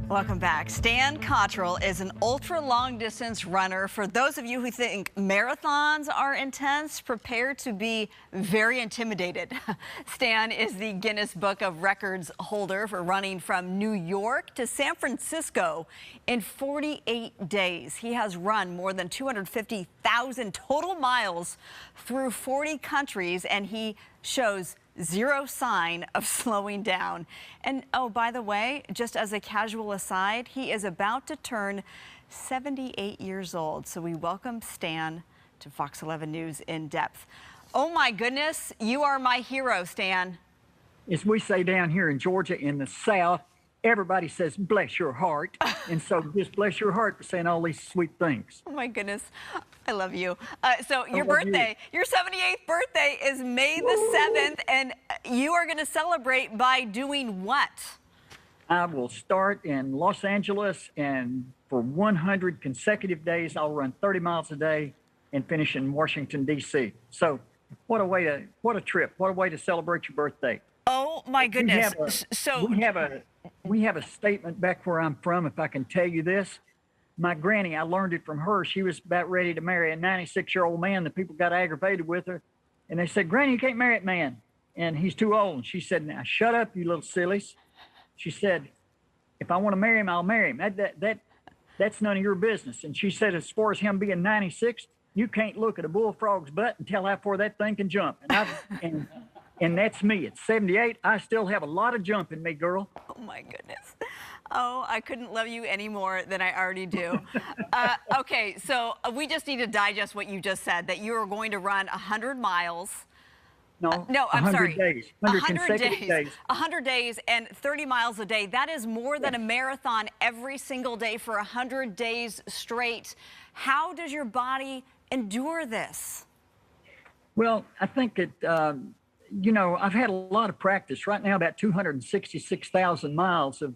Welcome back. Stan Cottrell is an ultra long distance runner. For those of you who think marathons are intense, prepare to be very intimidated. Stan is the Guinness Book of Records holder for running from New York to San Francisco in 48 days. He has run more than 250,000 total miles through 40 countries, and he shows zero sign of slowing down. And oh, by the way, just as a casual aside, he is about to turn 78 years old. So we welcome Stan to Fox 11 News In Depth. Oh my goodness, you are my hero, Stan. As we say down here in Georgia in the South, everybody says, bless your heart. And so just bless your heart for saying all these sweet things. Oh my goodness, I love you. So your birthday, your 78th birthday is May the 7th, and you are going to celebrate by doing what? I will start in Los Angeles, and for 100 consecutive days, I'll run 30 miles a day and finish in Washington, D.C. So what a trip. What a way to celebrate your birthday. Oh my goodness. We have a statement back where I'm from, if I can tell you this. My granny, I learned it from her. She was about ready to marry a 96-year-old man. The people got aggravated with her. And they said, Granny, you can't marry that man. And he's too old. And she said, now, shut up, you little sillies. She said, if I want to marry him, I'll marry him. That's none of your business. And she said, as far as him being 96, you can't look at a bullfrog's butt and tell how far that thing can jump. And that's me. At 78, I still have a lot of jump in me, girl. Oh, my goodness. Oh, I couldn't love you any more than I already do. Okay, so we just need to digest what you just said, that you are going to run 100 miles. No, I'm 100 sorry. days. 100 consecutive days. 100 days and 30 miles a day. That is more than a marathon every single day for 100 days straight. How does your body endure this? Well, I think that, you know, I've had a lot of practice. Right now, about 266,000 miles of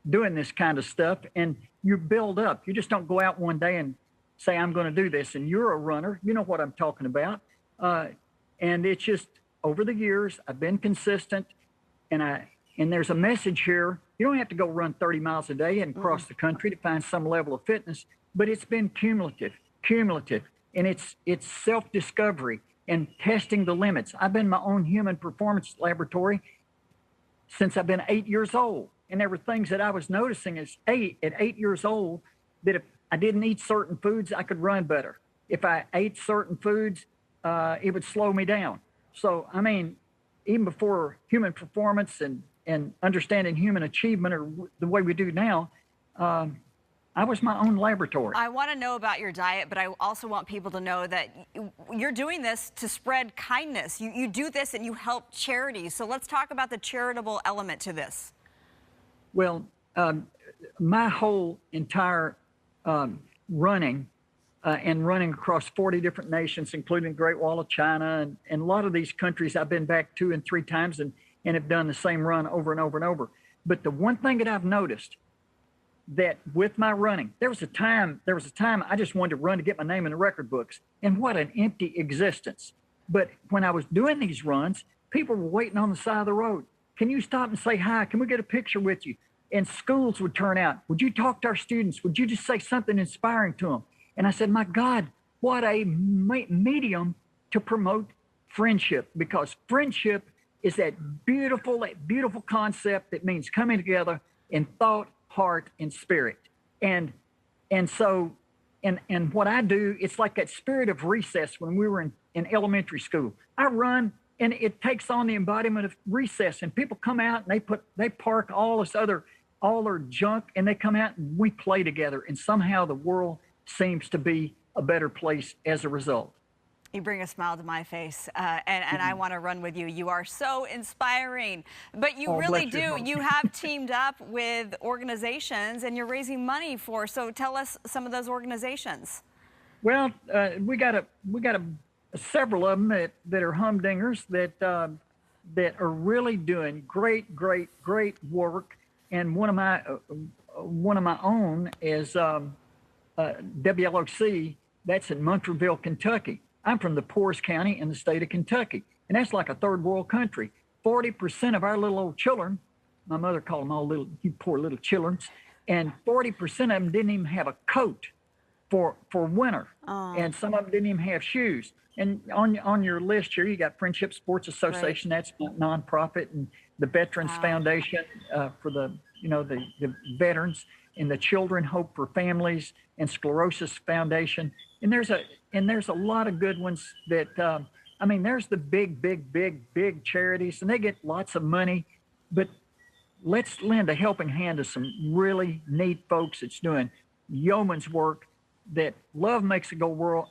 doing this kind of stuff, and you build up. You just don't go out one day and say, I'm going to do this. And you're a runner. You know what I'm talking about. And it's just over the years, I've been consistent, and there's a message here. You don't have to go run 30 miles a day and cross the country to find some level of fitness, but it's been cumulative, and it's self-discovery and testing the limits. I've been my own human performance laboratory since I've been 8 years old. And there were things that I was noticing at 8 years old, that if I didn't eat certain foods, I could run better. If I ate certain foods, it would slow me down. So, I mean, even before human performance and understanding human achievement, or the way we do now, I was my own laboratory. I want to know about your diet, but I also want people to know that you're doing this to spread kindness. You do this and you help charities. So let's talk about the charitable element to this. Well, my whole entire running and running across 40 different nations, including the Great Wall of China, and a lot of these countries I've been back 2 and 3 times and have done the same run over and over and over. But the one thing that I've noticed, that with my running, there was a time I just wanted to run to get my name in the record books, and what an empty existence. But when I was doing these runs, people were waiting on the side of the road. Can you stop and say hi? Can we get a picture with you? And schools would turn out. Would you talk to our students? Would you just say something inspiring to them? And I said, my God, what a medium to promote friendship, because friendship is that beautiful concept that means coming together in thought, heart, and spirit. And so what I do, it's like that spirit of recess when we were in elementary school. I run, and it takes on the embodiment of recess, and people come out and they park all their junk, and they come out and we play together, and somehow the world seems to be a better place as a result. You bring a smile to my face, and I want to run with you. You are so inspiring. But you really do. You have teamed up with organizations, and you're raising money for. So tell us some of those organizations. Well, we got several of them that are humdingers that are really doing great work. And one of my own is WLOC. That's in Montreeville, Kentucky. I'm from the poorest county in the state of Kentucky, and that's like a third world country. 40% of our little old children, my mother called them all little, you poor little children, and 40% of them didn't even have a coat for winter, Oh, and some of them didn't even have shoes. And on your list here, you got Friendship Sports Association, that's a nonprofit, and the Veterans wow. Foundation for the the veterans, and the Children Hope for Families, and Sclerosis Foundation. And there's a lot of good ones that I mean, there's the big charities, and they get lots of money, but let's lend a helping hand to some really neat folks that's doing yeoman's work, that love makes the world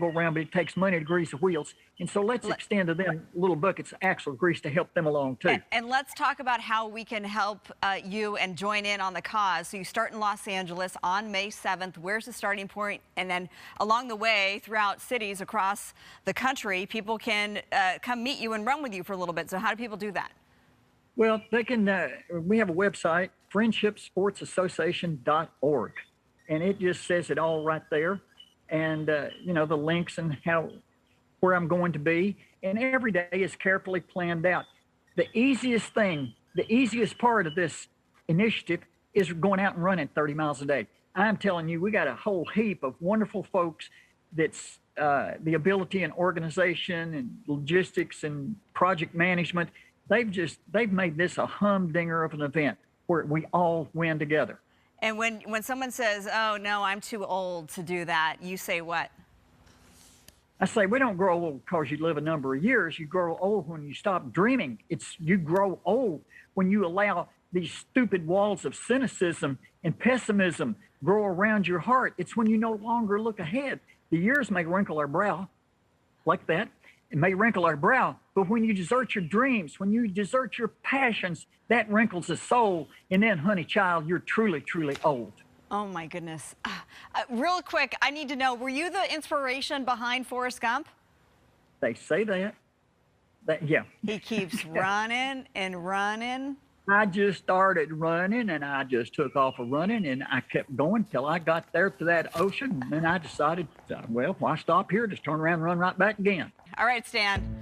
go round, but it takes money to grease the wheels. And so let's extend to them little buckets of axle grease to help them along too. And let's talk about how we can help you and join in on the cause. So you start in Los Angeles on May 7th. Where's the starting point? And then along the way, throughout cities across the country, people can come meet you and run with you for a little bit. So how do people do that? Well, they can. We have a website, friendshipsportsassociation.org, and it just says it all right there, and the links and where I'm going to be, and every day is carefully planned out. The easiest part of this initiative is going out and running 30 miles a day. I'm telling you, we got a whole heap of wonderful folks that's the ability and organization and logistics and project management. They've made this a humdinger of an event where we all win together. And when someone says, "Oh no, I'm too old to do that," you say what? I say, we don't grow old because you live a number of years. You grow old when you stop dreaming. You grow old when you allow these stupid walls of cynicism and pessimism grow around your heart. It's when you no longer look ahead. The years may wrinkle our brow like that. It may wrinkle our brow, but when you desert your dreams, when you desert your passions, that wrinkles the soul. And then, honey child, you're truly, truly old. Oh my goodness. Real quick, I need to know, were you the inspiration behind Forrest Gump? They say that. Yeah. He keeps running and running. I just started running, and I just took off running, and I kept going till I got there to that ocean. And then I decided, well, why stop here? Just turn around and run right back again. All right, Stan.